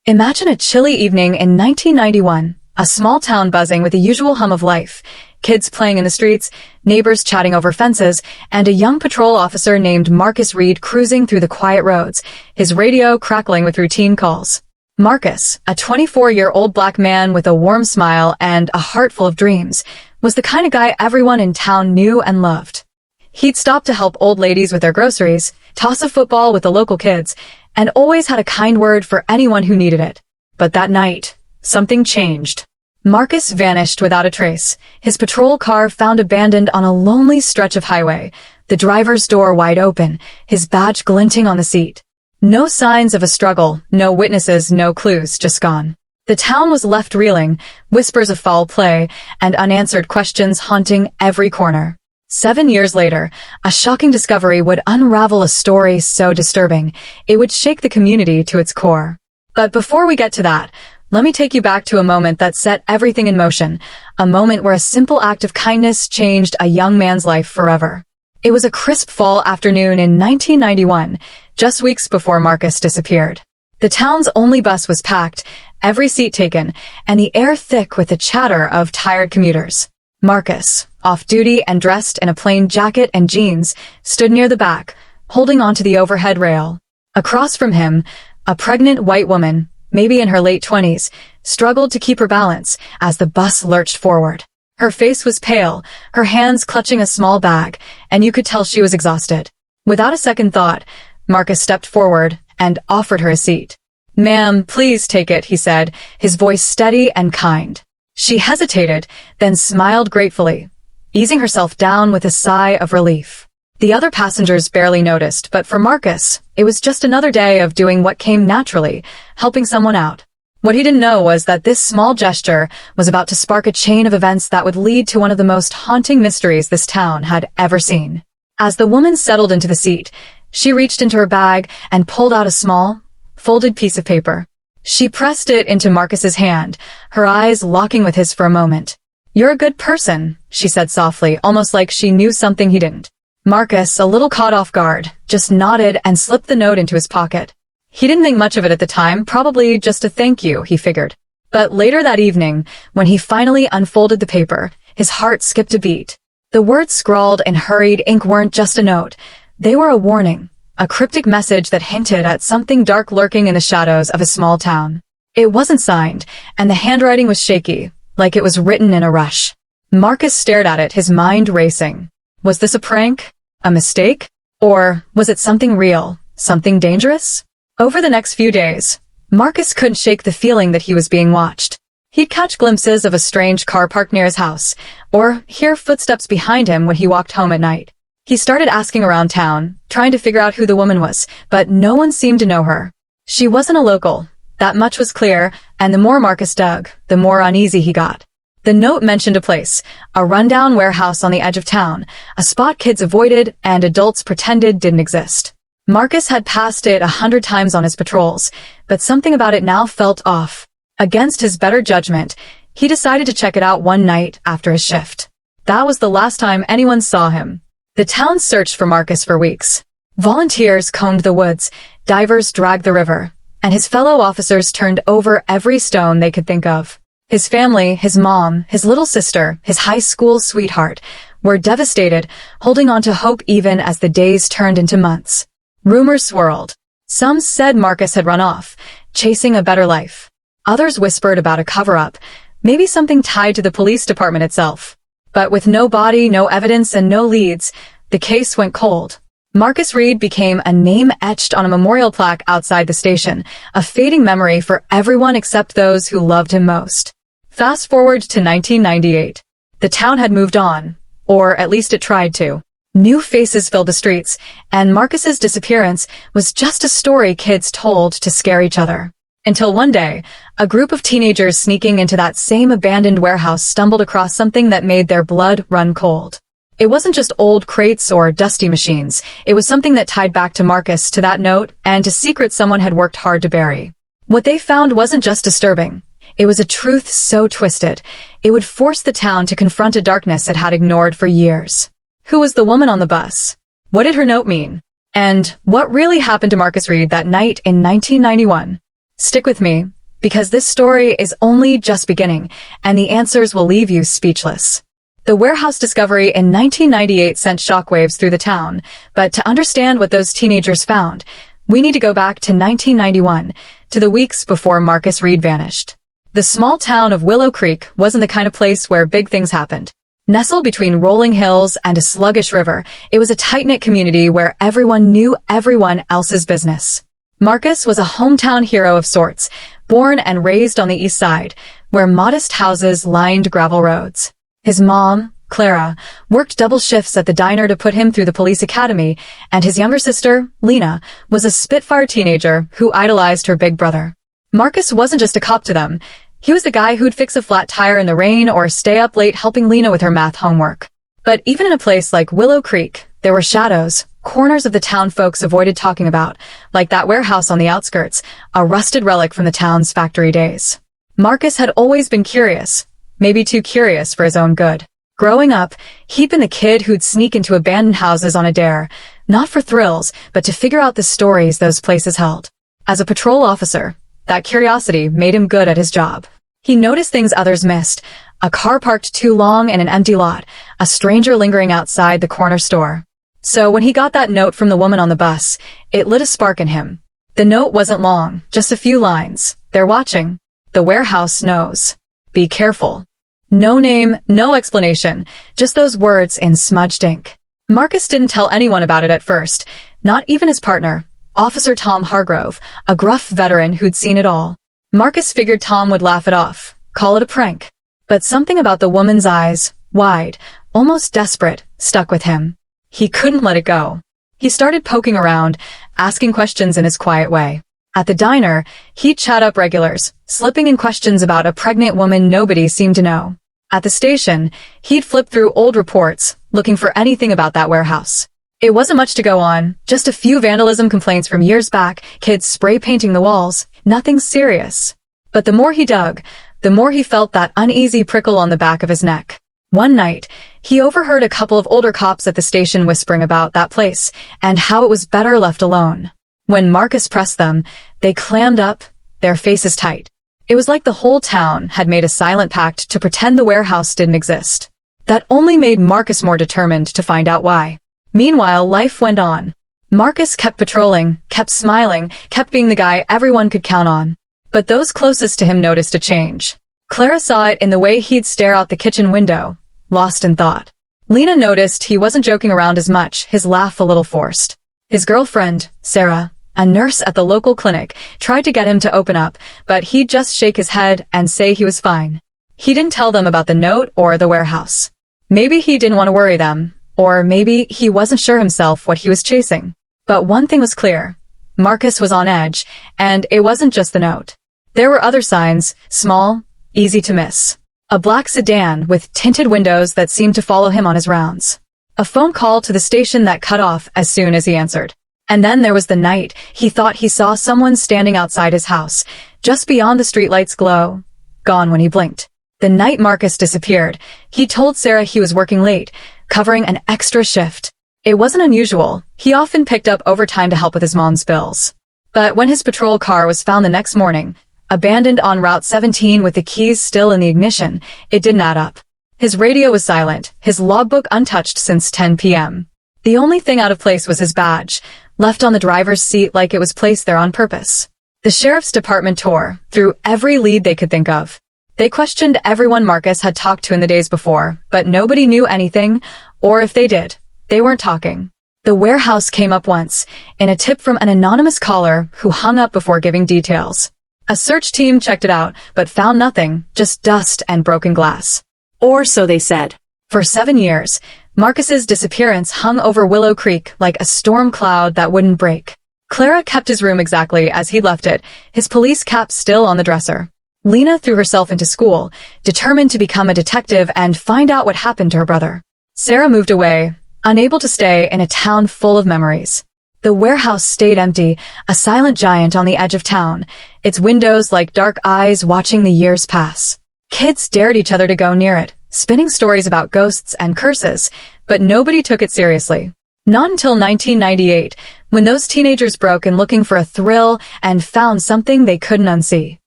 Imagine a chilly evening in 1991, a small town buzzing with the usual hum of life, kids playing in the streets, neighbors chatting over fences, and a young patrol officer named Marcus Reed cruising through the quiet roads, his radio crackling with routine calls. Marcus, a 24-year-old black man with a warm smile and a heart full of dreams, was the kind of guy everyone in town knew and loved. He'd stop to help old ladies with their groceries, toss a football with the local kids, and always had a kind word for anyone who needed it. But that night, something changed. Marcus vanished without a trace, his patrol car found abandoned on a lonely stretch of highway, the driver's door wide open, his badge glinting on the seat. No signs of a struggle, no witnesses, no clues, just gone. The town was left reeling, whispers of foul play, and unanswered questions haunting every corner. 7 years later, a shocking discovery would unravel a story so disturbing, it would shake the community to its core. But before we get to that, let me take you back to a moment that set everything in motion, a moment where a simple act of kindness changed a young man's life forever. It was a crisp fall afternoon in 1991, just weeks before Marcus disappeared. The town's only bus was packed, every seat taken, and the air thick with the chatter of tired commuters. Marcus, off-duty and dressed in a plain jacket and jeans, stood near the back, holding onto the overhead rail. Across from him, a pregnant white woman, maybe in her late 20s, struggled to keep her balance as the bus lurched forward. Her face was pale, her hands clutching a small bag, and you could tell she was exhausted. Without a second thought, Marcus stepped forward and offered her a seat. "Ma'am, please take it," he said, his voice steady and kind. She hesitated, then smiled gratefully, easing herself down with a sigh of relief. The other passengers barely noticed, but for Marcus, it was just another day of doing what came naturally, helping someone out. What he didn't know was that this small gesture was about to spark a chain of events that would lead to one of the most haunting mysteries this town had ever seen. As the woman settled into the seat, she reached into her bag and pulled out a small, folded piece of paper. She pressed it into Marcus's hand, her eyes locking with his for a moment. "You're a good person," she said softly, almost like she knew something he didn't. Marcus, a little caught off guard, just nodded and slipped the note into his pocket. He didn't think much of it at the time, probably just a thank you, he figured. But later that evening, when he finally unfolded the paper, his heart skipped a beat. The words scrawled in hurried ink weren't just a note. They were a warning. A cryptic message that hinted at something dark lurking in the shadows of a small town. It wasn't signed, and the handwriting was shaky, like it was written in a rush. Marcus stared at it, his mind racing. Was this a prank? A mistake? Or was it something real? Something dangerous? Over the next few days, Marcus couldn't shake the feeling that he was being watched. He'd catch glimpses of a strange car parked near his house, or hear footsteps behind him when he walked home at night. He started asking around town, trying to figure out who the woman was, but no one seemed to know her. She wasn't a local, that much was clear, and the more Marcus dug, the more uneasy he got. The note mentioned a place, a rundown warehouse on the edge of town, a spot kids avoided and adults pretended didn't exist. Marcus had passed it 100 times on his patrols, but something about it now felt off. Against his better judgment, he decided to check it out one night after his shift. That was the last time anyone saw him. The town searched for Marcus for weeks. Volunteers combed the woods, divers dragged the river, and his fellow officers turned over every stone they could think of. His family, his mom, his little sister, his high school sweetheart, were devastated, holding on to hope even as the days turned into months. Rumors swirled. Some said Marcus had run off, chasing a better life. Others whispered about a cover-up, maybe something tied to the police department itself. But with no body, no evidence, and no leads, the case went cold. Marcus Reed became a name etched on a memorial plaque outside the station, a fading memory for everyone except those who loved him most. Fast forward to 1998. The town had moved on, or at least it tried to. New faces filled the streets, and Marcus's disappearance was just a story kids told to scare each other. Until one day, a group of teenagers sneaking into that same abandoned warehouse stumbled across something that made their blood run cold. It wasn't just old crates or dusty machines. It was something that tied back to Marcus, to that note, and to secrets someone had worked hard to bury. What they found wasn't just disturbing. It was a truth so twisted, it would force the town to confront a darkness it had ignored for years. Who was the woman on the bus? What did her note mean? And what really happened to Marcus Reed that night in 1991? Stick with me, because this story is only just beginning, and the answers will leave you speechless. The warehouse discovery in 1998 sent shockwaves through the town, but to understand what those teenagers found, we need to go back to 1991, to the weeks before Marcus Reed vanished. The small town of Willow Creek wasn't the kind of place where big things happened. Nestled between rolling hills and a sluggish river, it was a tight-knit community where everyone knew everyone else's business. Marcus was a hometown hero of sorts, born and raised on the east side, where modest houses lined gravel roads. His mom, Clara, worked double shifts at the diner to put him through the police academy, and his younger sister, Lena, was a Spitfire teenager who idolized her big brother. Marcus wasn't just a cop to them. He was the guy who'd fix a flat tire in the rain or stay up late helping Lena with her math homework. But even in a place like Willow Creek, there were shadows, corners of the town folks avoided talking about, like that warehouse on the outskirts, a rusted relic from the town's factory days. Marcus had always been curious, maybe too curious for his own good. Growing up, he'd been the kid who'd sneak into abandoned houses on a dare, not for thrills, but to figure out the stories those places held. As a patrol officer, that curiosity made him good at his job. He noticed things others missed, a car parked too long in an empty lot, a stranger lingering outside the corner store. So when he got that note from the woman on the bus, it lit a spark in him. The note wasn't long, just a few lines. They're watching. The warehouse knows. Be careful. No name, no explanation, just those words in smudged ink. Marcus didn't tell anyone about it at first, not even his partner, Officer Tom Hargrove, a gruff veteran who'd seen it all. Marcus figured Tom would laugh it off, call it a prank. But something about the woman's eyes, wide, almost desperate, stuck with him. He couldn't let it go. He started poking around, asking questions in his quiet way. At the diner, he'd chat up regulars, slipping in questions about a pregnant woman nobody seemed to know. At the station, he'd flip through old reports, looking for anything about that warehouse. It wasn't much to go on, just a few vandalism complaints from years back, kids spray painting the walls, nothing serious. But the more he dug, the more he felt that uneasy prickle on the back of his neck. One night, he overheard a couple of older cops at the station whispering about that place, and how it was better left alone. When Marcus pressed them, they clammed up, their faces tight. It was like the whole town had made a silent pact to pretend the warehouse didn't exist. That only made Marcus more determined to find out why. Meanwhile, life went on. Marcus kept patrolling, kept smiling, kept being the guy everyone could count on. But those closest to him noticed a change. Clara saw it in the way he'd stare out the kitchen window, lost in thought. Lena noticed he wasn't joking around as much, his laugh a little forced. His girlfriend, Sarah, a nurse at the local clinic, tried to get him to open up, but he'd just shake his head and say he was fine. He didn't tell them about the note or the warehouse. Maybe he didn't want to worry them, or maybe he wasn't sure himself what he was chasing. But one thing was clear. Marcus was on edge, and it wasn't just the note. There were other signs, small, easy to miss. A black sedan with tinted windows that seemed to follow him on his rounds. A phone call to the station that cut off as soon as he answered. And then there was the night he thought he saw someone standing outside his house, just beyond the streetlight's glow, gone when he blinked. The night Marcus disappeared, he told Sarah he was working late, covering an extra shift. It wasn't unusual. He often picked up overtime to help with his mom's bills. But when his patrol car was found the next morning, abandoned on Route 17 with the keys still in the ignition, it didn't add up. His radio was silent, his logbook untouched since 10 p.m. The only thing out of place was his badge, left on the driver's seat like it was placed there on purpose. The sheriff's department tore through every lead they could think of. They questioned everyone Marcus had talked to in the days before, but nobody knew anything, or if they did, they weren't talking. The warehouse came up once, in a tip from an anonymous caller who hung up before giving details. A search team checked it out, but found nothing, just dust and broken glass. Or so they said. For 7 years, Marcus's disappearance hung over Willow Creek like a storm cloud that wouldn't break. Clara kept his room exactly as he'd left it, his police cap still on the dresser. Lena threw herself into school, determined to become a detective and find out what happened to her brother. Sarah moved away, unable to stay in a town full of memories. The warehouse stayed empty, a silent giant on the edge of town, its windows like dark eyes watching the years pass. Kids dared each other to go near it, spinning stories about ghosts and curses, but nobody took it seriously. Not until 1998, when those teenagers broke in looking for a thrill and found something they couldn't unsee.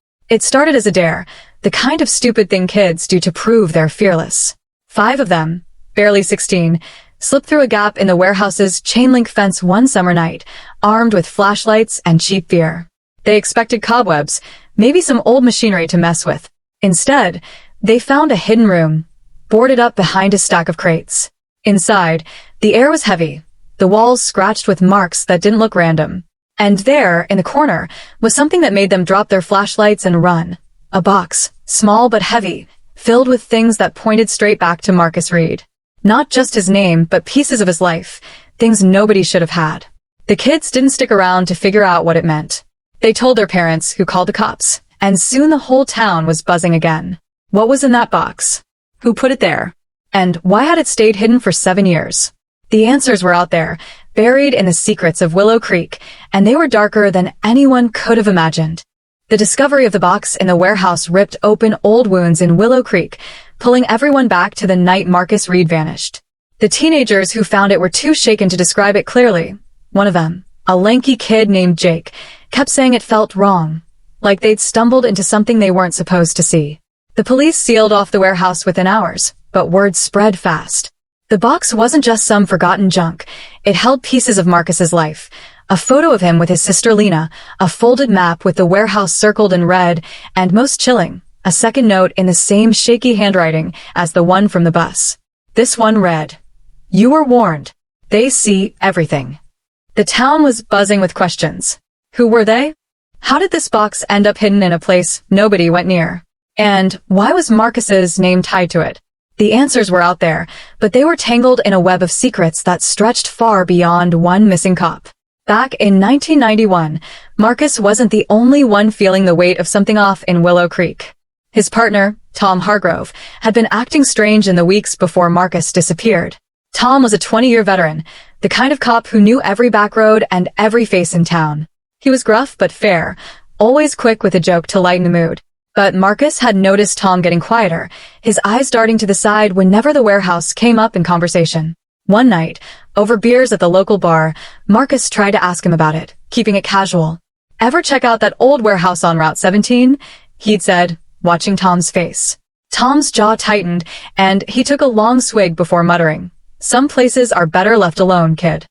It started as a dare, the kind of stupid thing kids do to prove they're fearless. 5 of them, barely 16, slipped through a gap in the warehouse's chain-link fence one summer night, armed with flashlights and cheap beer. They expected cobwebs, maybe some old machinery to mess with. Instead, they found a hidden room, boarded up behind a stack of crates. Inside, the air was heavy, the walls scratched with marks that didn't look random. And there, in the corner, was something that made them drop their flashlights and run. A box, small but heavy, filled with things that pointed straight back to Marcus Reed. Not just his name, but pieces of his life, things nobody should have had. The kids didn't stick around to figure out what it meant. They told their parents, who called the cops, and soon the whole town was buzzing again. What was in that box? Who put it there? And why had it stayed hidden for 7 years? The answers were out there, buried in the secrets of Willow Creek, and they were darker than anyone could have imagined. The discovery of the box in the warehouse ripped open old wounds in Willow Creek, pulling everyone back to the night Marcus Reed vanished. The teenagers who found it were too shaken to describe it clearly. One of them, a lanky kid named Jake, kept saying it felt wrong, like they'd stumbled into something they weren't supposed to see. The police sealed off the warehouse within hours, but word spread fast. The box wasn't just some forgotten junk. It held pieces of Marcus's life. A photo of him with his sister Lena, a folded map with the warehouse circled in red, and most chilling, a second note in the same shaky handwriting as the one from the bus. This one read, "You were warned. They see everything." The town was buzzing with questions. Who were they? How did this box end up hidden in a place nobody went near? And why was Marcus's name tied to it? The answers were out there, but they were tangled in a web of secrets that stretched far beyond one missing cop. Back in 1991, Marcus wasn't the only one feeling the weight of something off in Willow Creek. His partner, Tom Hargrove, had been acting strange in the weeks before Marcus disappeared. Tom was a 20-year veteran, the kind of cop who knew every back road and every face in town. He was gruff but fair, always quick with a joke to lighten the mood. But Marcus had noticed Tom getting quieter, his eyes darting to the side whenever the warehouse came up in conversation. One night, over beers at the local bar, Marcus tried to ask him about it, keeping it casual. "Ever check out that old warehouse on Route 17? He'd said, watching Tom's face. Tom's jaw tightened, and he took a long swig before muttering, "Some places are better left alone, kid."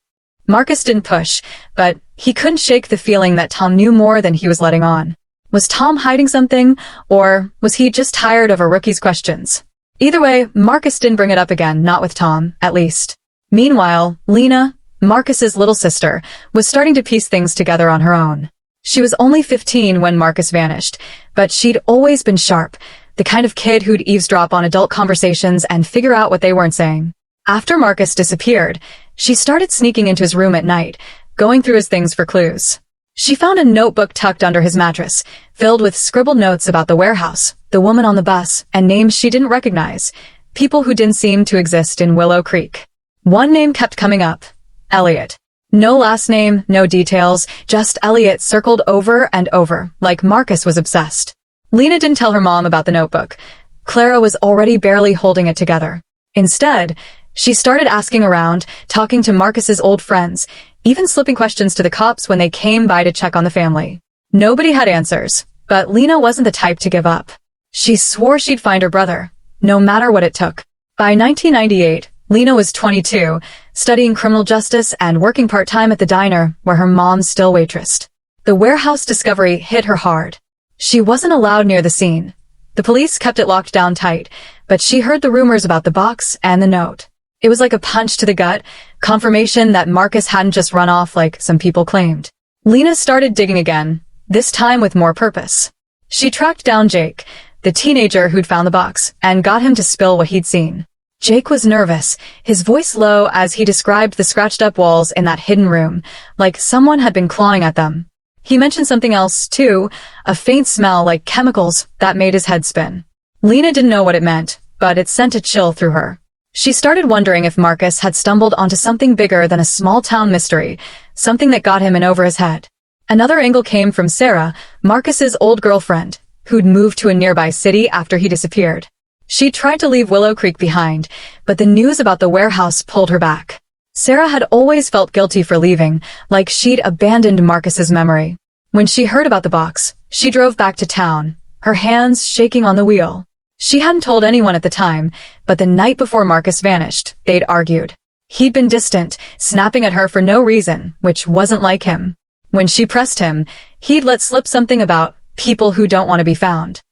Marcus didn't push, but he couldn't shake the feeling that Tom knew more than he was letting on. Was Tom hiding something, or was he just tired of a rookie's questions? Either way, Marcus didn't bring it up again, not with Tom, at least. Meanwhile, Lena, Marcus's little sister, was starting to piece things together on her own. She was only 15 when Marcus vanished, but she'd always been sharp, the kind of kid who'd eavesdrop on adult conversations and figure out what they weren't saying. After Marcus disappeared, she started sneaking into his room at night, going through his things for clues. She found a notebook tucked under his mattress, filled with scribbled notes about the warehouse, the woman on the bus, and names she didn't recognize, people who didn't seem to exist in Willow Creek. One name kept coming up, Elliot. No last name, no details, just Elliot circled over and over, like Marcus was obsessed. Lena didn't tell her mom about the notebook. Clara was already barely holding it together. Instead, she started asking around, talking to Marcus's old friends, even slipping questions to the cops when they came by to check on the family. Nobody had answers, but Lena wasn't the type to give up. She swore she'd find her brother, no matter what it took. By 1998, Lena was 22, studying criminal justice and working part-time at the diner where her mom still waitressed. The warehouse discovery hit her hard. She wasn't allowed near the scene. The police kept it locked down tight, but she heard the rumors about the box and the note. It was like a punch to the gut, confirmation that Marcus hadn't just run off like some people claimed. Lena started digging again, this time with more purpose. She tracked down Jake, the teenager who'd found the box, and got him to spill what he'd seen. Jake was nervous, his voice low as he described the scratched-up walls in that hidden room, like someone had been clawing at them. He mentioned something else, too, a faint smell like chemicals that made his head spin. Lena didn't know what it meant, but it sent a chill through her. She started wondering if Marcus had stumbled onto something bigger than a small-town mystery, something that got him in over his head. Another angle came from Sarah, Marcus's old girlfriend, who'd moved to a nearby city after he disappeared. She tried to leave Willow Creek behind, but the news about the warehouse pulled her back. Sarah had always felt guilty for leaving, like she'd abandoned Marcus's memory. When she heard about the box, she drove back to town, her hands shaking on the wheel. She hadn't told anyone at the time, but the night before Marcus vanished, they'd argued. He'd been distant, snapping at her for no reason, which wasn't like him. When she pressed him, he'd let slip something about people who don't want to be found.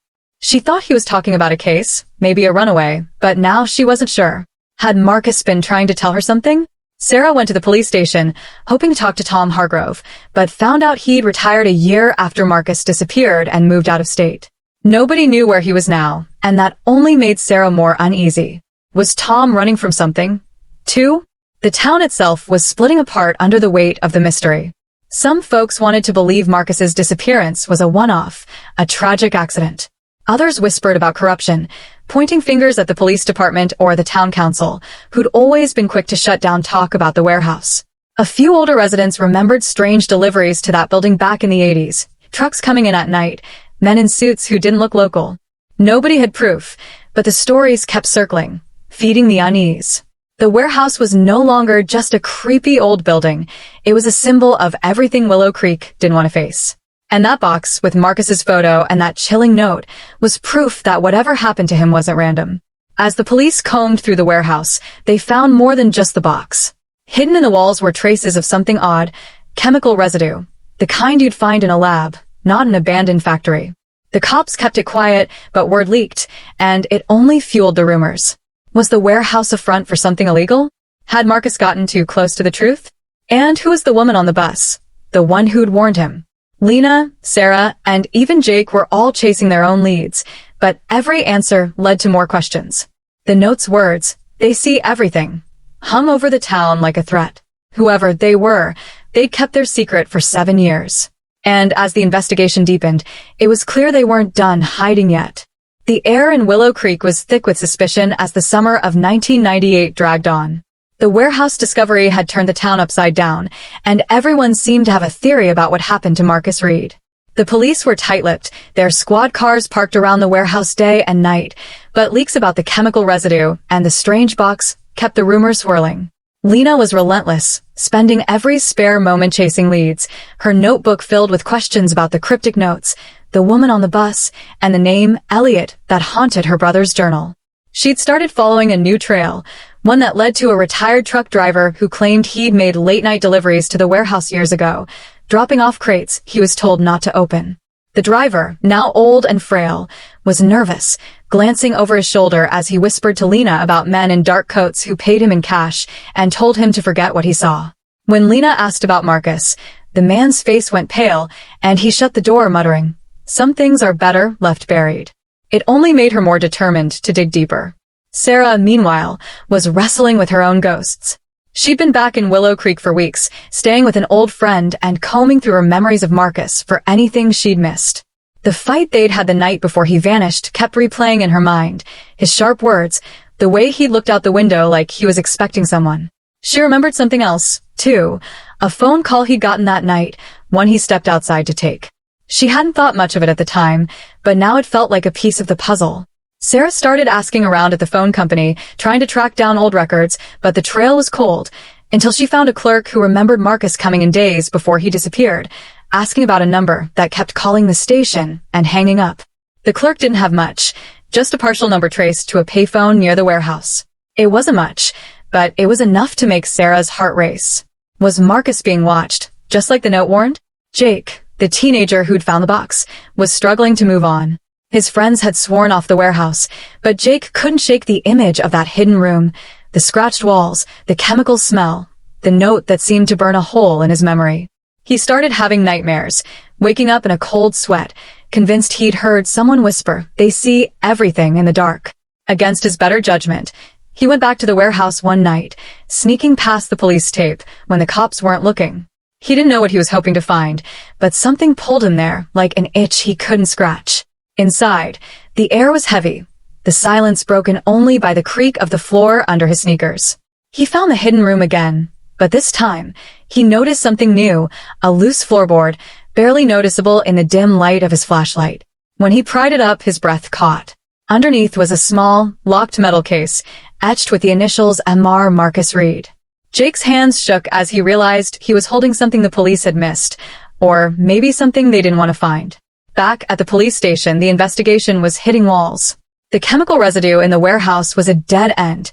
She thought he was talking about a case, maybe a runaway, but now she wasn't sure. Had Marcus been trying to tell her something? Sarah went to the police station, hoping to talk to Tom Hargrove, but found out he'd retired a year after Marcus disappeared and moved out of state. Nobody knew where he was now, and that only made Sarah more uneasy. Was Tom running from something? 2. The town itself was splitting apart under the weight of the mystery. Some folks wanted to believe Marcus's disappearance was a one-off, a tragic accident. Others whispered about corruption, pointing fingers at the police department or the town council, who'd always been quick to shut down talk about the warehouse. A few older residents remembered strange deliveries to that building back in the 80s, trucks coming in at night, men in suits who didn't look local. Nobody had proof, but the stories kept circling, feeding the unease. The warehouse was no longer just a creepy old building. It was a symbol of everything Willow Creek didn't want to face. And that box, with Marcus's photo and that chilling note, was proof that whatever happened to him wasn't random. As the police combed through the warehouse, they found more than just the box. Hidden in the walls were traces of something odd, chemical residue, the kind you'd find in a lab, not an abandoned factory. The cops kept it quiet, but word leaked, and it only fueled the rumors. Was the warehouse a front for something illegal? Had Marcus gotten too close to the truth? And who was the woman on the bus? The one who'd warned him? Lena, Sarah, and even Jake were all chasing their own leads, but every answer led to more questions. The note's words, "They see everything," hung over the town like a threat. Whoever they were, they'd kept their secret for 7 years. And as the investigation deepened, it was clear they weren't done hiding yet. The air in Willow Creek was thick with suspicion as the summer of 1998 dragged on. The warehouse discovery had turned the town upside down, and everyone seemed to have a theory about what happened to Marcus Reed. The police were tight-lipped, their squad cars parked around the warehouse day and night, but leaks about the chemical residue and the strange box kept the rumors swirling. Lena was relentless, spending every spare moment chasing leads, her notebook filled with questions about the cryptic notes, the woman on the bus, and the name, Elliot, that haunted her brother's journal. She'd started following a new trail, one that led to a retired truck driver who claimed he'd made late-night deliveries to the warehouse years ago, dropping off crates he was told not to open. The driver, now old and frail, was nervous, glancing over his shoulder as he whispered to Lena about men in dark coats who paid him in cash and told him to forget what he saw. When Lena asked about Marcus, the man's face went pale, and he shut the door muttering, "Some things are better left buried." It only made her more determined to dig deeper. Sarah, meanwhile, was wrestling with her own ghosts. She'd been back in Willow Creek for weeks, staying with an old friend and combing through her memories of Marcus for anything she'd missed. The fight they'd had the night before he vanished kept replaying in her mind, his sharp words, the way he looked out the window like he was expecting someone. She remembered something else, too, a phone call he'd gotten that night, one he stepped outside to take. She hadn't thought much of it at the time, but now it felt like a piece of the puzzle. Sarah started asking around at the phone company, trying to track down old records, but the trail was cold, until she found a clerk who remembered Marcus coming in days before he disappeared, asking about a number that kept calling the station and hanging up. The clerk didn't have much, just a partial number traced to a payphone near the warehouse. It wasn't much, but it was enough to make Sarah's heart race. Was Marcus being watched, just like the note warned? Jake, the teenager who'd found the box, was struggling to move on. His friends had sworn off the warehouse, but Jake couldn't shake the image of that hidden room, the scratched walls, the chemical smell, the note that seemed to burn a hole in his memory. He started having nightmares, waking up in a cold sweat, convinced he'd heard someone whisper, "They see everything," in the dark. Against his better judgment, he went back to the warehouse one night, sneaking past the police tape when the cops weren't looking. He didn't know what he was hoping to find, but something pulled him there, like an itch he couldn't scratch. Inside, the air was heavy, the silence broken only by the creak of the floor under his sneakers. He found the hidden room again, but this time, he noticed something new, a loose floorboard, barely noticeable in the dim light of his flashlight. When he pried it up, his breath caught. Underneath was a small, locked metal case, etched with the initials Amar Marcus Reed. Jake's hands shook as he realized he was holding something the police had missed, or maybe something they didn't want to find. Back at the police station, the investigation was hitting walls. The chemical residue in the warehouse was a dead end.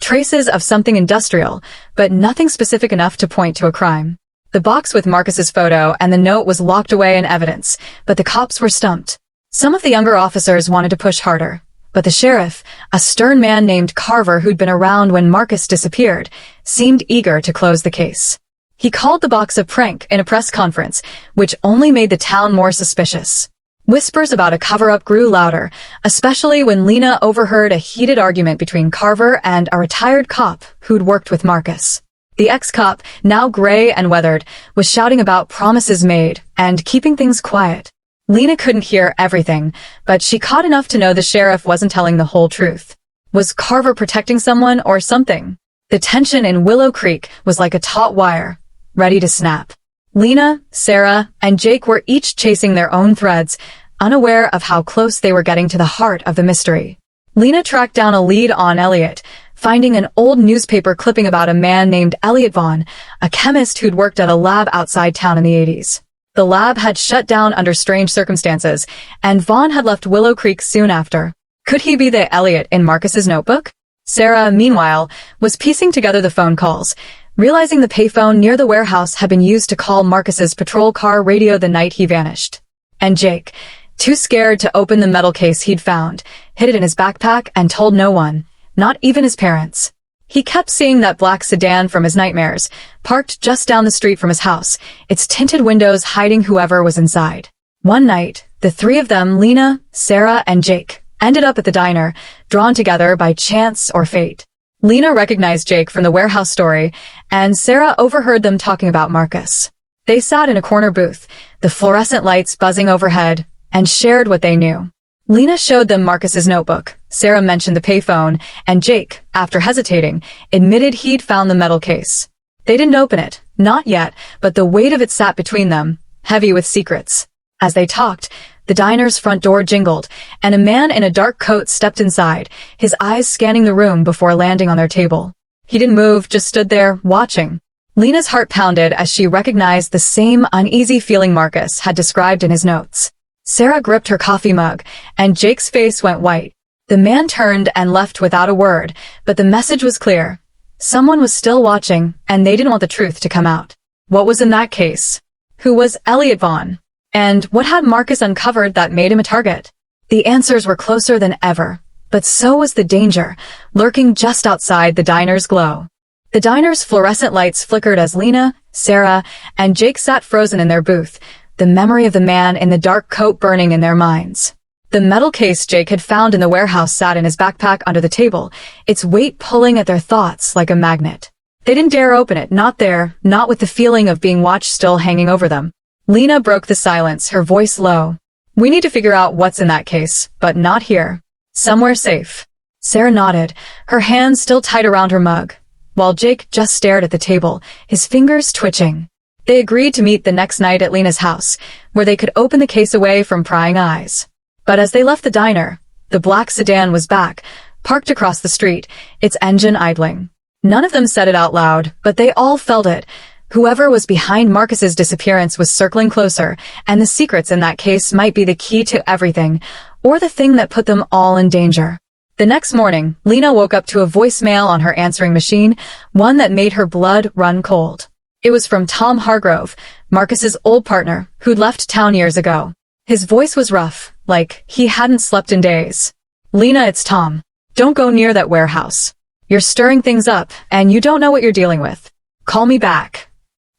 Traces of something industrial, but nothing specific enough to point to a crime. The box with Marcus's photo and the note was locked away in evidence, but the cops were stumped. Some of the younger officers wanted to push harder, but the sheriff, a stern man named Carver who'd been around when Marcus disappeared, seemed eager to close the case. He called the box a prank in a press conference, which only made the town more suspicious. Whispers about a cover-up grew louder, especially when Lena overheard a heated argument between Carver and a retired cop who'd worked with Marcus. The ex-cop, now gray and weathered, was shouting about promises made and keeping things quiet. Lena couldn't hear everything, but she caught enough to know the sheriff wasn't telling the whole truth. Was Carver protecting someone or something? The tension in Willow Creek was like a taut wire, ready to snap. Lena, Sarah, and Jake were each chasing their own threads, unaware of how close they were getting to the heart of the mystery. Lena tracked down a lead on Elliot, finding an old newspaper clipping about a man named Elliot Vaughn, a chemist who'd worked at a lab outside town in the 80s. The lab had shut down under strange circumstances, and Vaughn had left Willow Creek soon after. Could he be the Elliot in Marcus's notebook? Sarah, meanwhile, was piecing together the phone calls, realizing the payphone near the warehouse had been used to call Marcus's patrol car radio the night he vanished. And Jake, too scared to open the metal case he'd found, hid it in his backpack and told no one, not even his parents. He kept seeing that black sedan from his nightmares, parked just down the street from his house, its tinted windows hiding whoever was inside. One night, the three of them, Lena, Sarah, and Jake, ended up at the diner, drawn together by chance or fate. Lena recognized Jake from the warehouse story, and Sarah overheard them talking about Marcus. They sat in a corner booth, the fluorescent lights buzzing overhead, and shared what they knew. Lena showed them Marcus's notebook, Sarah mentioned the payphone, and Jake, after hesitating, admitted he'd found the metal case. They didn't open it, not yet, but the weight of it sat between them, heavy with secrets. As they talked, the diner's front door jingled, and a man in a dark coat stepped inside, his eyes scanning the room before landing on their table. He didn't move, just stood there, watching. Lena's heart pounded as she recognized the same uneasy feeling Marcus had described in his notes. Sarah gripped her coffee mug, and Jake's face went white. The man turned and left without a word, but the message was clear. Someone was still watching, and they didn't want the truth to come out. What was in that case? Who was Elliot Vaughn? And what had Marcus uncovered that made him a target? The answers were closer than ever, but so was the danger, lurking just outside the diner's glow. The diner's fluorescent lights flickered as Lena, Sarah, and Jake sat frozen in their booth, the memory of the man in the dark coat burning in their minds. The metal case Jake had found in the warehouse sat in his backpack under the table, its weight pulling at their thoughts like a magnet. They didn't dare open it, not there, not with the feeling of being watched still hanging over them. Lena broke the silence, her voice low. We need to figure out what's in that case, but not here. Somewhere safe. Sarah nodded, her hands still tight around her mug, while Jake just stared at the table, his fingers twitching. They agreed to meet the next night at Lena's house, where they could open the case away from prying eyes. But as they left the diner, the black sedan was back, parked across the street, its engine idling. None of them said it out loud, but they all felt it. Whoever was behind Marcus's disappearance was circling closer, and the secrets in that case might be the key to everything, or the thing that put them all in danger. The next morning, Lena woke up to a voicemail on her answering machine, one that made her blood run cold. It was from Tom Hargrove, Marcus's old partner, who'd left town years ago. His voice was rough, like he hadn't slept in days. Lena, it's Tom. Don't go near that warehouse. You're stirring things up, and you don't know what you're dealing with. Call me back.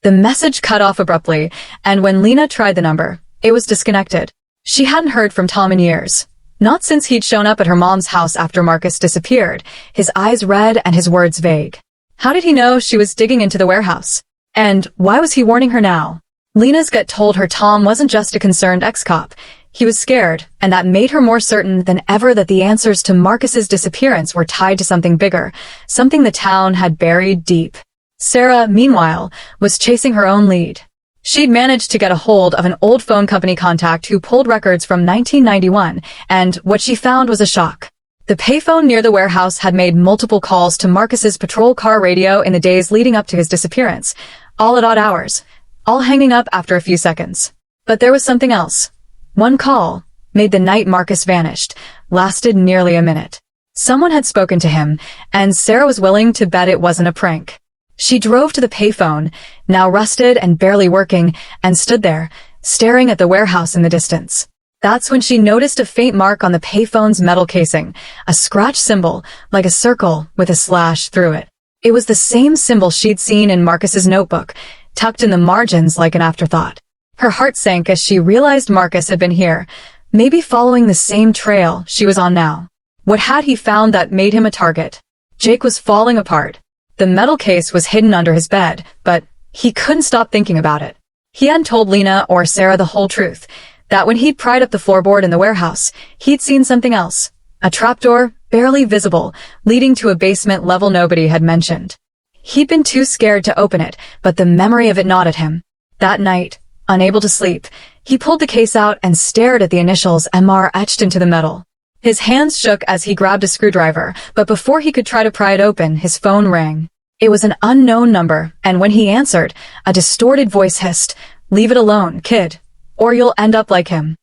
The message cut off abruptly, and when Lena tried the number, it was disconnected. She hadn't heard from Tom in years. Not since he'd shown up at her mom's house after Marcus disappeared, his eyes red and his words vague. How did he know she was digging into the warehouse? And why was he warning her now? Lena's gut told her Tom wasn't just a concerned ex-cop. He was scared, and that made her more certain than ever that the answers to Marcus's disappearance were tied to something bigger, something the town had buried deep. Sarah, meanwhile, was chasing her own lead. She'd managed to get a hold of an old phone company contact who pulled records from 1991, and what she found was a shock. The payphone near the warehouse had made multiple calls to Marcus's patrol car radio in the days leading up to his disappearance, all at odd hours, all hanging up after a few seconds. But there was something else. One call, made the night Marcus vanished, lasted nearly a minute. Someone had spoken to him, and Sarah was willing to bet it wasn't a prank. She drove to the payphone, now rusted and barely working, and stood there, staring at the warehouse in the distance. That's when she noticed a faint mark on the payphone's metal casing, a scratch symbol, like a circle with a slash through it. It was the same symbol she'd seen in Marcus's notebook, tucked in the margins like an afterthought. Her heart sank as she realized Marcus had been here, maybe following the same trail she was on now. What had he found that made him a target? Jake was falling apart. The metal case was hidden under his bed, but he couldn't stop thinking about it. He hadn't told Lena or Sarah the whole truth, that when he'd pried up the floorboard in the warehouse, he'd seen something else. A trapdoor, barely visible, leading to a basement level nobody had mentioned. He'd been too scared to open it, but the memory of it gnawed at him. That night, unable to sleep, he pulled the case out and stared at the initials MR etched into the metal. His hands shook as he grabbed a screwdriver, but before he could try to pry it open, his phone rang. It was an unknown number, and when he answered, a distorted voice hissed, "Leave it alone, kid, or you'll end up like him."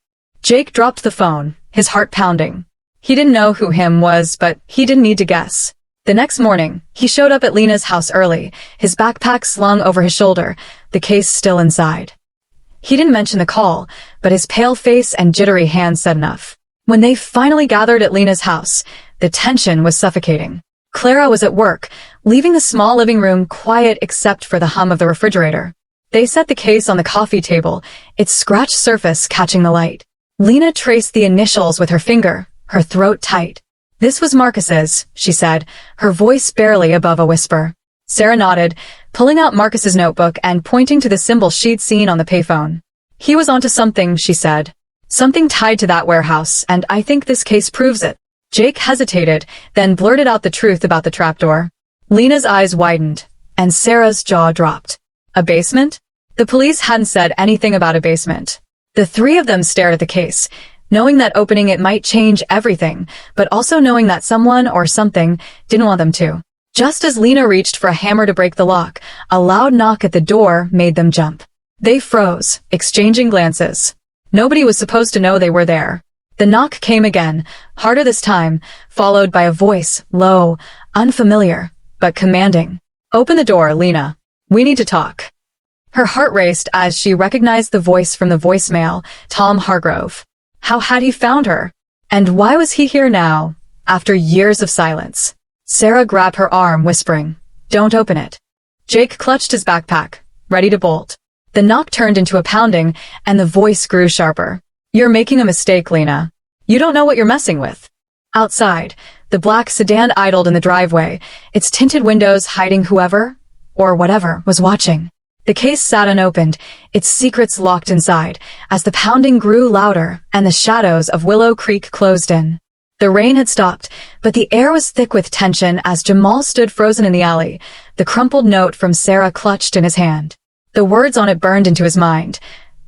Jake dropped the phone, his heart pounding. He didn't know who him was, but he didn't need to guess. The next morning, he showed up at Lena's house early, his backpack slung over his shoulder, the case still inside. He didn't mention the call, but his pale face and jittery hands said enough. When they finally gathered at Lena's house, the tension was suffocating. Clara was at work, leaving the small living room quiet except for the hum of the refrigerator. They set the case on the coffee table, its scratched surface catching the light. Lena traced the initials with her finger, her throat tight. "This was Marcus's," she said, her voice barely above a whisper. Sarah nodded, pulling out Marcus's notebook and pointing to the symbol she'd seen on the payphone. "He was onto something," she said. "Something tied to that warehouse, and I think this case proves it." Jake hesitated, then blurted out the truth about the trapdoor. Lena's eyes widened, and Sarah's jaw dropped. A basement? The police hadn't said anything about a basement. The three of them stared at the case, knowing that opening it might change everything, but also knowing that someone or something didn't want them to. Just as Lena reached for a hammer to break the lock, a loud knock at the door made them jump. They froze, exchanging glances. Nobody was supposed to know they were there. The knock came again, harder this time, followed by a voice, low, unfamiliar, but commanding. "Open the door, Lena. We need to talk." Her heart raced as she recognized the voice from the voicemail, Tom Hargrove. How had he found her? And why was he here now, after years of silence? Sarah grabbed her arm, whispering, "Don't open it." Jake clutched his backpack, ready to bolt. The knock turned into a pounding, and the voice grew sharper. "You're making a mistake, Lena. You don't know what you're messing with." Outside, the black sedan idled in the driveway, its tinted windows hiding whoever, or whatever, was watching. The case sat unopened, its secrets locked inside, as the pounding grew louder and the shadows of Willow Creek closed in. The rain had stopped, but the air was thick with tension as Jamal stood frozen in the alley, the crumpled note from Sarah clutched in his hand. The words on it burned into his mind.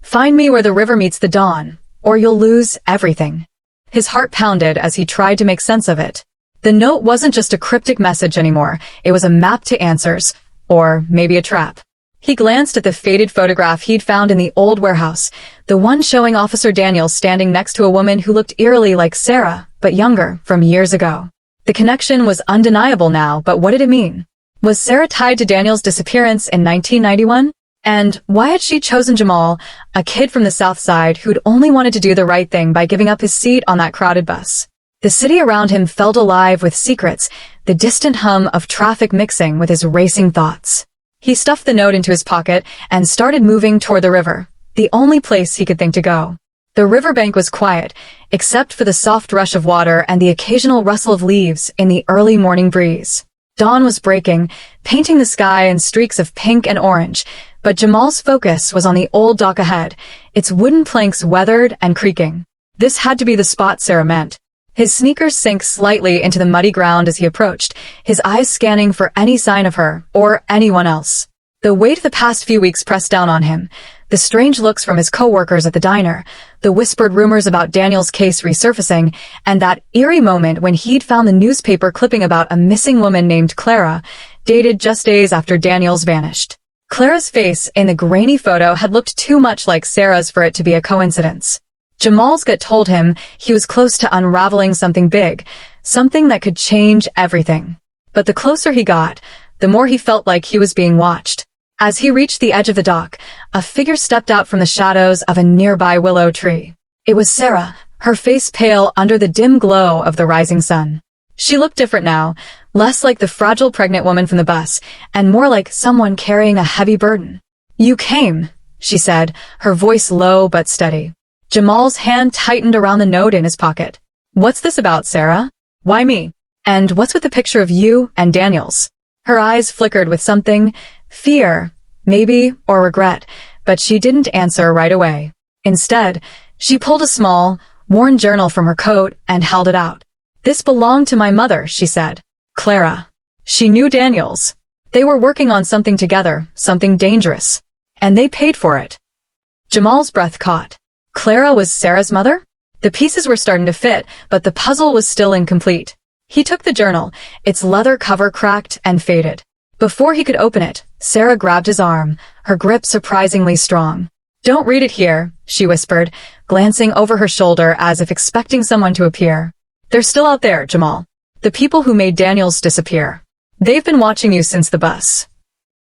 "Find me where the river meets the dawn, or you'll lose everything." His heart pounded as he tried to make sense of it. The note wasn't just a cryptic message anymore, it was a map to answers, or maybe a trap. He glanced at the faded photograph he'd found in the old warehouse, the one showing Officer Daniels standing next to a woman who looked eerily like Sarah, but younger, from years ago. The connection was undeniable now, but what did it mean? Was Sarah tied to Daniels' disappearance in 1991? And why had she chosen Jamal, a kid from the South Side who'd only wanted to do the right thing by giving up his seat on that crowded bus? The city around him felt alive with secrets, the distant hum of traffic mixing with his racing thoughts. He stuffed the note into his pocket and started moving toward the river, the only place he could think to go. The riverbank was quiet, except for the soft rush of water and the occasional rustle of leaves in the early morning breeze. Dawn was breaking, painting the sky in streaks of pink and orange, but Jamal's focus was on the old dock ahead, its wooden planks weathered and creaking. This had to be the spot Sarah meant. His sneakers sank slightly into the muddy ground as he approached, his eyes scanning for any sign of her, or anyone else. The weight of the past few weeks pressed down on him, The strange looks from his coworkers at the diner, the whispered rumors about Daniel's case resurfacing, and that eerie moment when he'd found the newspaper clipping about a missing woman named Clara, dated just days after Daniel's vanished. Clara's face in the grainy photo had looked too much like Sarah's for it to be a coincidence. Jamal's gut told him he was close to unraveling something big, something that could change everything. But the closer he got, the more he felt like he was being watched. As he reached the edge of the dock, a figure stepped out from the shadows of a nearby willow tree. It was Sarah, her face pale under the dim glow of the rising sun. She looked different now, less like the fragile pregnant woman from the bus, and more like someone carrying a heavy burden. "You came," she said, her voice low but steady. Jamal's hand tightened around the note in his pocket. "What's this about, Sarah? Why me? And what's with the picture of you and Daniels?" Her eyes flickered with something, fear, maybe, or regret, but she didn't answer right away. Instead, she pulled a small, worn journal from her coat and held it out. "This belonged to my mother," she said. Clara. She knew Daniels. They were working on something together, something dangerous. And they paid for it. Jamal's breath caught. Clara was Sarah's mother? The pieces were starting to fit, but the puzzle was still incomplete. He took the journal, its leather cover cracked and faded. Before he could open it, Sarah grabbed his arm, her grip surprisingly strong. "Don't read it here," she whispered, glancing over her shoulder as if expecting someone to appear. "They're still out there, Jamal. The people who made Daniels disappear. They've been watching you since the bus."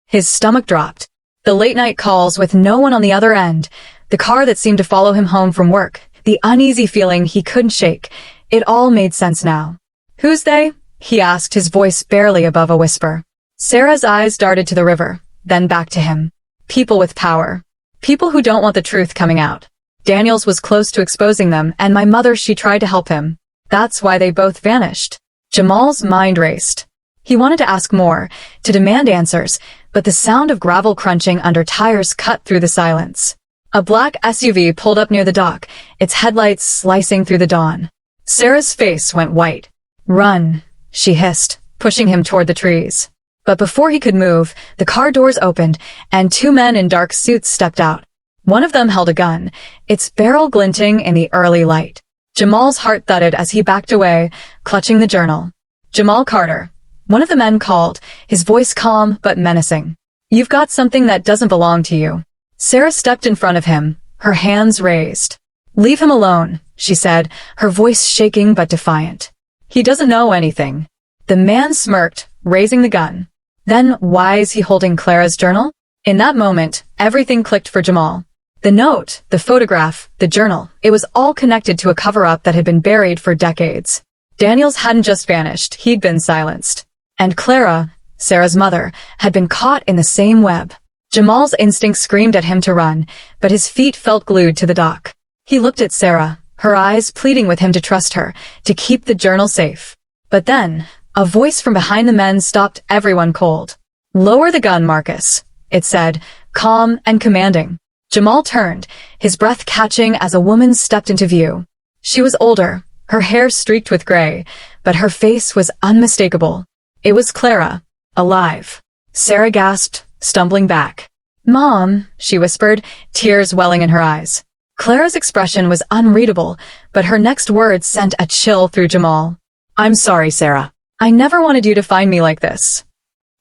His stomach dropped. The late-night calls with no one on the other end, the car that seemed to follow him home from work, the uneasy feeling he couldn't shake. It all made sense now. "Who's they?" he asked, his voice barely above a whisper. Sarah's eyes darted to the river, then back to him. "People with power. People who don't want the truth coming out. Daniels was close to exposing them, and my mother, she tried to help him. That's why they both vanished." Jamal's mind raced. He wanted to ask more, to demand answers, but the sound of gravel crunching under tires cut through the silence. A black SUV pulled up near the dock, its headlights slicing through the dawn. Sarah's face went white. "Run," she hissed, pushing him toward the trees. But before he could move, the car doors opened, and two men in dark suits stepped out. One of them held a gun, its barrel glinting in the early light. Jamal's heart thudded as he backed away, clutching the journal. "Jamal Carter," one of the men called, his voice calm but menacing. "You've got something that doesn't belong to you." Sarah stepped in front of him, her hands raised. "Leave him alone," she said, her voice shaking but defiant. "He doesn't know anything." The man smirked, raising the gun. Then why is he holding Clara's journal? In that moment, everything clicked for Jamal. The note, the photograph, the journal, it was all connected to a cover-up that had been buried for decades. Daniels hadn't just vanished, he'd been silenced. And Clara, Sarah's mother, had been caught in the same web. Jamal's instinct screamed at him to run, but his feet felt glued to the dock. He looked at Sarah, her eyes pleading with him to trust her, to keep the journal safe. But then, a voice from behind the men stopped everyone cold. "Lower the gun, Marcus," it said, calm and commanding. Jamal turned, his breath catching as a woman stepped into view. She was older, her hair streaked with gray, but her face was unmistakable. It was Clara, alive. Sarah gasped, stumbling back. "Mom," she whispered, tears welling in her eyes. Clara's expression was unreadable, but her next words sent a chill through Jamal. "I'm sorry, Sarah. I never wanted you to find me like this."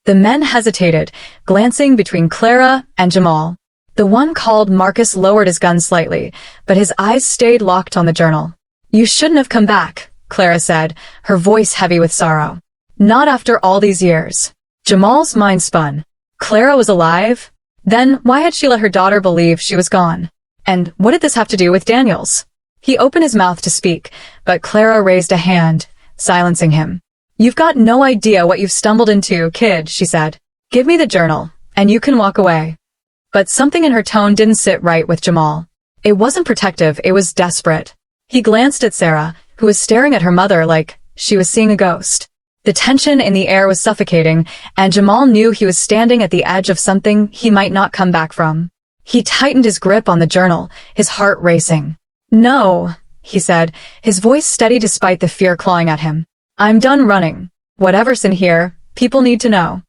The men hesitated, glancing between Clara and Jamal. The one called Marcus lowered his gun slightly, but his eyes stayed locked on the journal. "You shouldn't have come back," Clara said, her voice heavy with sorrow. "Not after all these years." Jamal's mind spun. Clara was alive? Then why had she let her daughter believe she was gone? And what did this have to do with Daniels? He opened his mouth to speak, but Clara raised a hand, silencing him. "You've got no idea what you've stumbled into, kid," she said. "Give me the journal, and you can walk away." But something in her tone didn't sit right with Jamal. It wasn't protective, it was desperate. He glanced at Sarah, who was staring at her mother like she was seeing a ghost. The tension in the air was suffocating, and Jamal knew he was standing at the edge of something he might not come back from. He tightened his grip on the journal, his heart racing. "No," he said, his voice steady despite the fear clawing at him. "I'm done running. Whatever's in here, people need to know."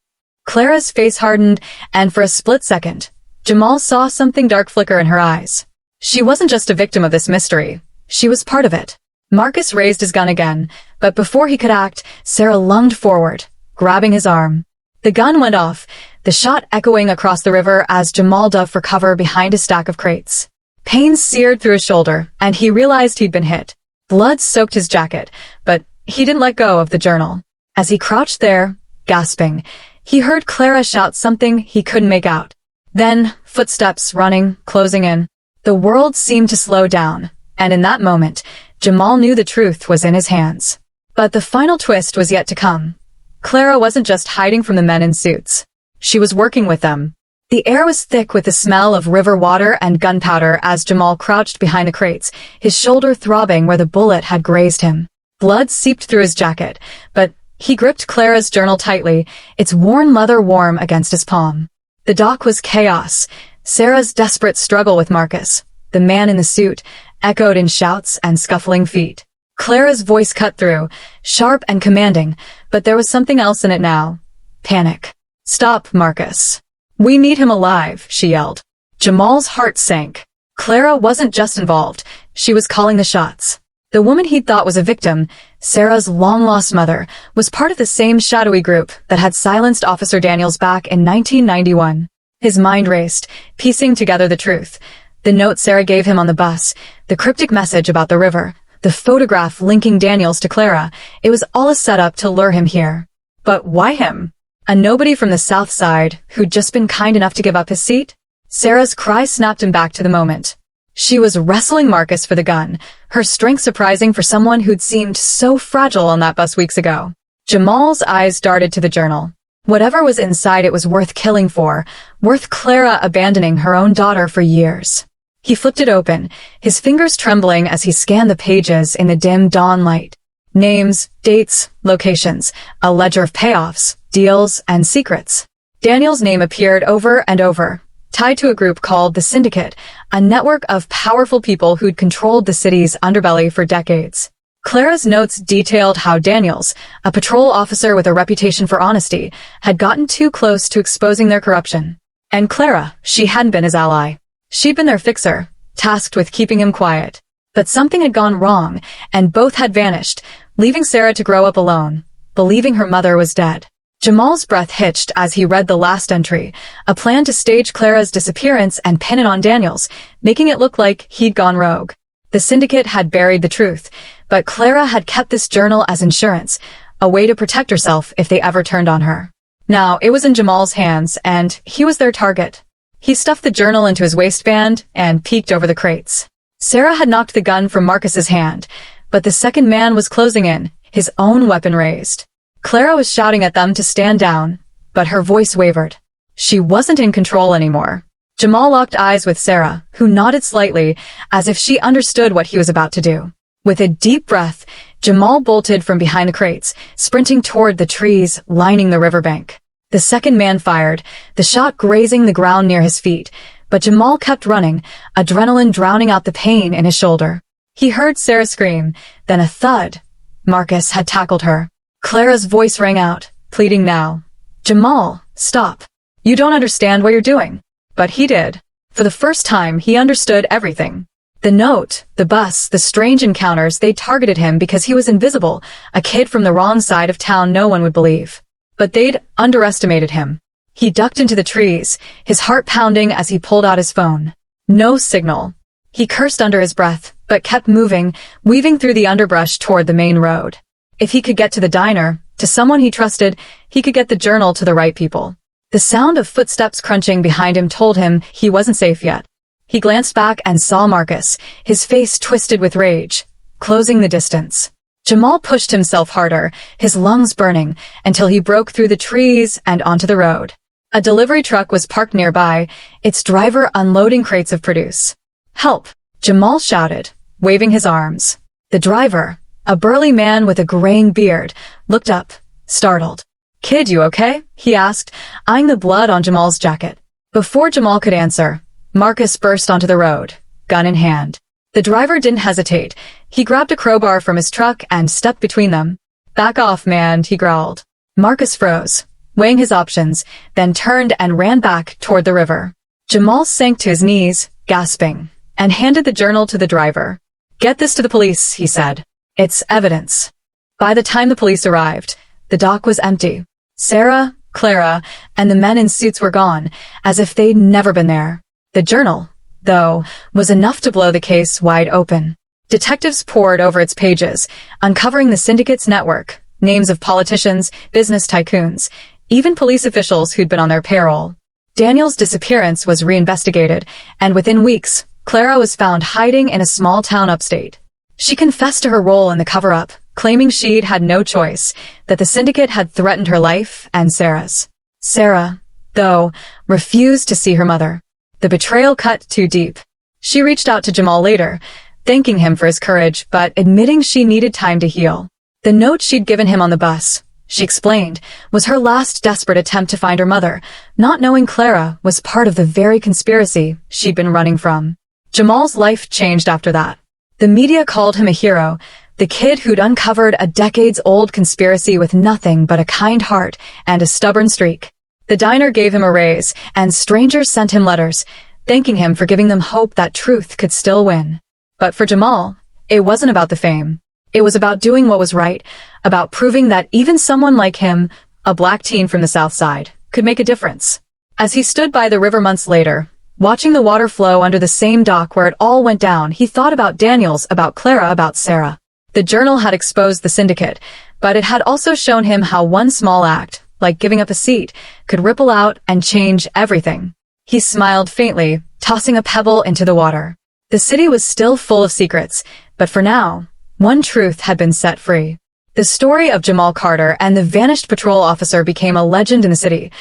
Clara's face hardened, and for a split second, Jamal saw something dark flicker in her eyes. She wasn't just a victim of this mystery. She was part of it. Marcus raised his gun again, but before he could act, Sarah lunged forward, grabbing his arm. The gun went off, the shot echoing across the river as Jamal dove for cover behind a stack of crates. Pain seared through his shoulder, and he realized he'd been hit. Blood soaked his jacket, but he didn't let go of the journal. As he crouched there, gasping, he heard Clara shout something he couldn't make out. Then, footsteps running, closing in. The world seemed to slow down, and in that moment, Jamal knew the truth was in his hands. But the final twist was yet to come. Clara wasn't just hiding from the men in suits. She was working with them. The air was thick with the smell of river water and gunpowder as Jamal crouched behind the crates, his shoulder throbbing where the bullet had grazed him. Blood seeped through his jacket, but he gripped Clara's journal tightly, its worn leather warm against his palm. The dock was chaos. Sarah's desperate struggle with Marcus, the man in the suit, echoed in shouts and scuffling feet. Clara's voice cut through, sharp and commanding, but there was something else in it now. Panic. "Stop, Marcus. We need him alive," she yelled. Jamal's heart sank. Clara wasn't just involved, she was calling the shots. The woman he'd thought was a victim, Sarah's long-lost mother, was part of the same shadowy group that had silenced Officer Daniels back in 1991. His mind raced, piecing together the truth. The note Sarah gave him on the bus, the cryptic message about the river, the photograph linking Daniels to Clara, it was all a setup to lure him here. But why him? A nobody from the south side who'd just been kind enough to give up his seat? Sarah's cry snapped him back to the moment. She was wrestling Marcus for the gun, her strength surprising for someone who'd seemed so fragile on that bus weeks ago. Jamal's eyes darted to the journal. Whatever was inside it was worth killing for, worth Clara abandoning her own daughter for years. He flipped it open, his fingers trembling as he scanned the pages in the dim dawn light. Names, dates, locations, a ledger of payoffs, deals, and secrets. Daniel's name appeared over and over, tied to a group called the Syndicate, a network of powerful people who'd controlled the city's underbelly for decades. Clara's notes detailed how Daniels, a patrol officer with a reputation for honesty, had gotten too close to exposing their corruption. And Clara, she hadn't been his ally. She'd been their fixer, tasked with keeping him quiet. But something had gone wrong, and both had vanished, leaving Sarah to grow up alone, believing her mother was dead. Jamal's breath hitched as he read the last entry, a plan to stage Clara's disappearance and pin it on Daniels, making it look like he'd gone rogue. The Syndicate had buried the truth, but Clara had kept this journal as insurance, a way to protect herself if they ever turned on her. Now, it was in Jamal's hands, and he was their target. He stuffed the journal into his waistband and peeked over the crates. Sarah had knocked the gun from Marcus's hand, but the second man was closing in, his own weapon raised. Clara was shouting at them to stand down, but her voice wavered. She wasn't in control anymore. Jamal locked eyes with Sarah, who nodded slightly, as if she understood what he was about to do. With a deep breath, Jamal bolted from behind the crates, sprinting toward the trees lining the riverbank. The second man fired, the shot grazing the ground near his feet, but Jamal kept running, adrenaline drowning out the pain in his shoulder. He heard Sarah scream, then a thud. Marcus had tackled her. Clara's voice rang out, pleading now. "Jamal, stop. You don't understand what you're doing." But he did. For the first time, he understood everything. The note, the bus, the strange encounters, they targeted him because he was invisible, a kid from the wrong side of town no one would believe. But they'd underestimated him. He ducked into the trees, his heart pounding as he pulled out his phone. No signal. He cursed under his breath, but kept moving, weaving through the underbrush toward the main road. If he could get to the diner, to someone he trusted, he could get the journal to the right people. The sound of footsteps crunching behind him told him he wasn't safe yet. He glanced back and saw Marcus, his face twisted with rage, closing the distance. Jamal pushed himself harder, his lungs burning, until he broke through the trees and onto the road. A delivery truck was parked nearby, its driver unloading crates of produce. "Help!" Jamal shouted, waving his arms. The driver, a burly man with a graying beard, looked up, startled. "Kid, you okay?" he asked, eyeing the blood on Jamal's jacket. Before Jamal could answer, Marcus burst onto the road, gun in hand. The driver didn't hesitate. He grabbed a crowbar from his truck and stepped between them. "Back off, man," he growled. Marcus froze, weighing his options, then turned and ran back toward the river. Jamal sank to his knees, gasping, and handed the journal to the driver. "Get this to the police," he said. "It's evidence." By the time the police arrived, the dock was empty. Sarah, Clara, and the men in suits were gone, as if they'd never been there. The journal, though, was enough to blow the case wide open. Detectives pored over its pages, uncovering the syndicate's network, names of politicians, business tycoons, even police officials who'd been on their payroll. Daniel's disappearance was reinvestigated, and within weeks, Clara was found hiding in a small town upstate. She confessed to her role in the cover-up, claiming she'd had no choice, that the syndicate had threatened her life and Sarah's. Sarah, though, refused to see her mother. The betrayal cut too deep. She reached out to Jamal later, thanking him for his courage, but admitting she needed time to heal. The note she'd given him on the bus, she explained, was her last desperate attempt to find her mother, not knowing Clara was part of the very conspiracy she'd been running from. Jamal's life changed after that. The media called him a hero, the kid who'd uncovered a decades-old conspiracy with nothing but a kind heart and a stubborn streak. The diner gave him a raise, and strangers sent him letters, thanking him for giving them hope that truth could still win. But for Jamal, it wasn't about the fame. It was about doing what was right, about proving that even someone like him, a black teen from the South Side, could make a difference. As he stood by the river months later, watching the water flow under the same dock where it all went down, he thought about Daniels, about Clara, about Sarah. The journal had exposed the syndicate, but it had also shown him how one small act, like giving up a seat, could ripple out and change everything. He smiled faintly, tossing a pebble into the water. The city was still full of secrets, but for now, one truth had been set free. The story of Jamal Carter and the vanished patrol officer became a legend in the city,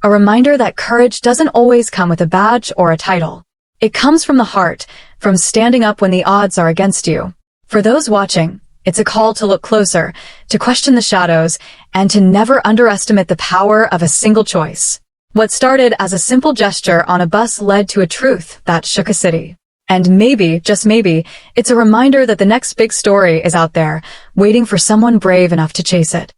a reminder that courage doesn't always come with a badge or a title. It comes from the heart, from standing up when the odds are against you. For those watching, it's a call to look closer, to question the shadows, and to never underestimate the power of a single choice. What started as a simple gesture on a bus led to a truth that shook a city. And maybe, just maybe, it's a reminder that the next big story is out there, waiting for someone brave enough to chase it.